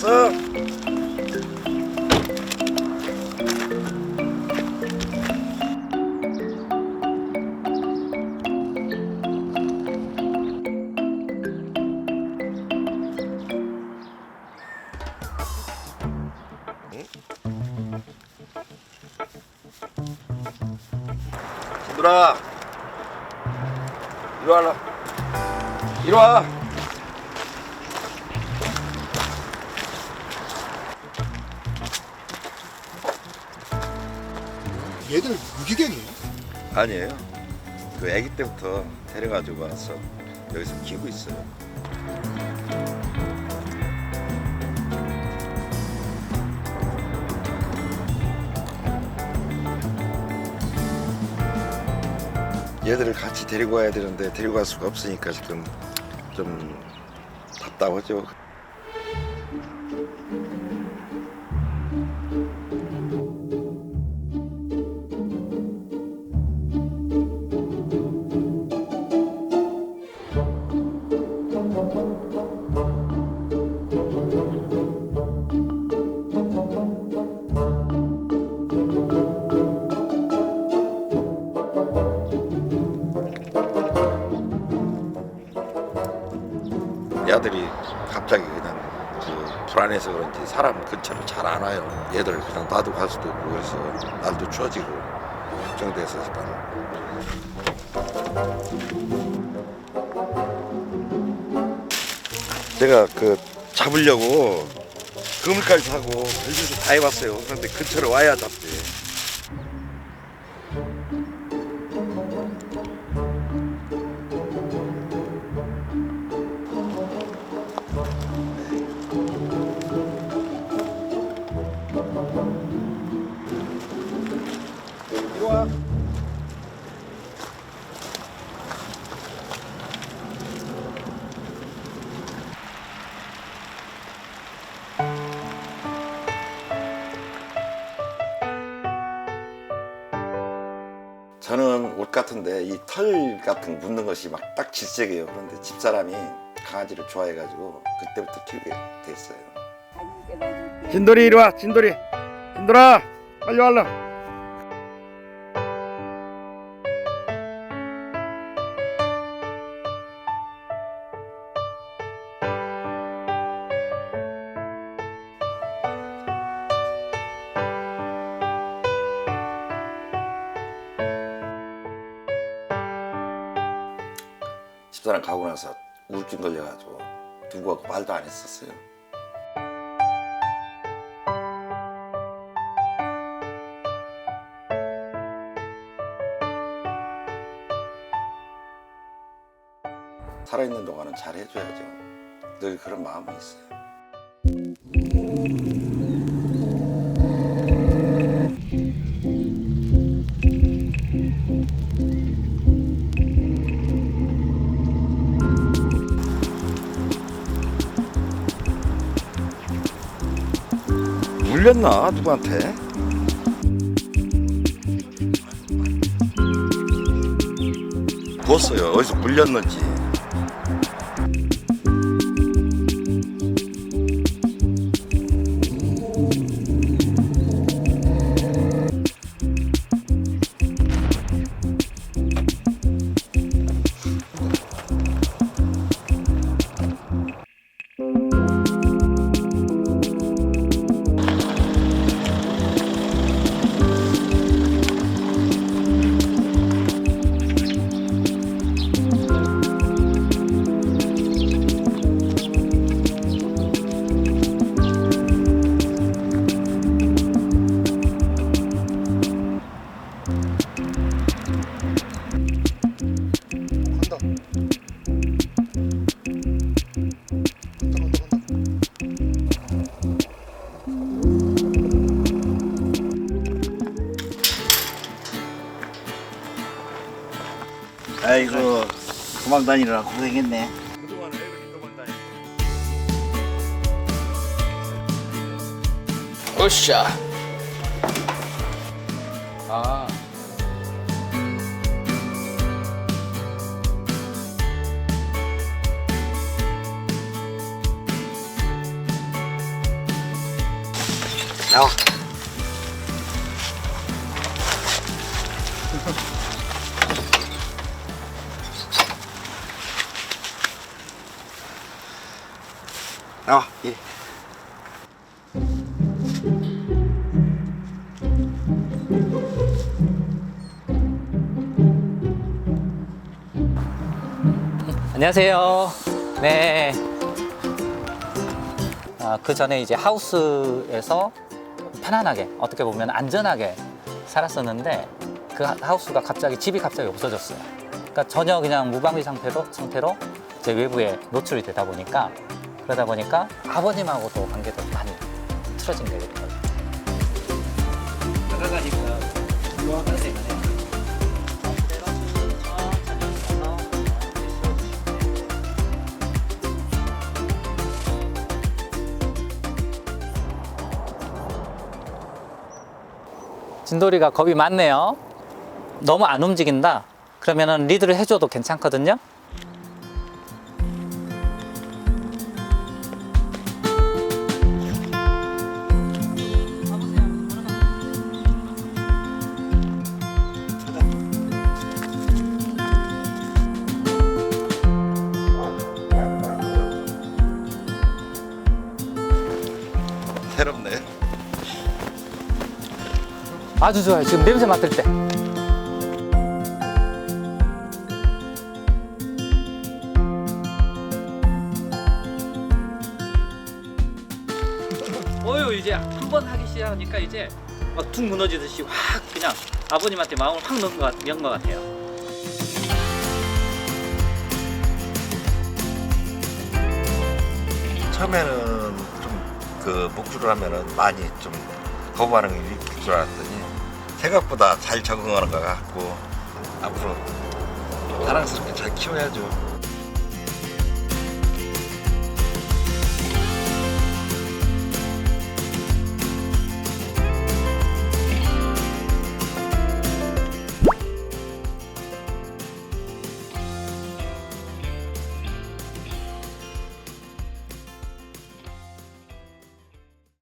왔어. 얘들아, 이리 와라. 이리 와. 얘들 유기견이에요? 아니에요. 그 아기 때부터 데려가지고 와서 여기서 키우고 있어요. 얘들을 같이 데리고 와야 되는데 데리고 갈 수가 없으니까 지금 좀 답답하죠. 얘들이 갑자기 그냥 그 불안해서 그런지 사람 근처를 잘 안 와요. 얘들 그냥 놔두고 갈 수도 없고 그래서 날도 추워지고 걱정돼서 약간. 제가 그 잡으려고 그물까지 사고 별짓을 다 해봤어요. 그런데 근처로 와야 잡지. 이리 와. 저는 옷 같은데 이 털 같은 거 묻는 것이 막 딱 질색이에요. 그런데 집사람이 강아지를 좋아해가지고 그때부터 키우게 됐어요. 진돌이 이리 와. 진돌이. 진돌아 빨리 와라. 집사람 가고 나서 우울증 걸려가지고 누구하고 말도 안 했었어요. 살아있는 동안은 잘 해줘야죠. 늘 그런 마음이 있어요. 물렸나 누구한테? 부었어요. 어디서 물렸는지. 아이고 도망 다니느라 고생했네. 그동안 왜 이렇게 도망다니? 으쌰. 아. 나와. 나와. 예. 안녕하세요. 네. 그 전에 이제 하우스에서 편안하게, 어떻게 보면 안전하게 살았었는데 그 하우스가 집이 갑자기 없어졌어요. 그러니까 전혀 그냥 무방비 상태로 제 외부에 노출이 되다 보니까 그러다 보니까 아버님하고도 관계도 많이 틀어진 게 되는 거죠. 나가가니까 유학할 때문에 진돌이가 겁이 많네요. 너무 안 움직인다. 그러면은 리드를 해줘도 괜찮거든요. 새롭네. 아주 좋아요. 지금 냄새 맡을 때. 이제 한 번 하기 시작하니까 이제 막 툭 무너지듯이 확 그냥 아버님한테 마음을 확 연 것 같아요. 처음에는 좀 그 목줄을 하면은 많이 좀 거부 반응이 일으킬 줄 알았더니 생각보다 잘 적응하는 것 같고 앞으로 사랑스럽게 잘 키워야죠.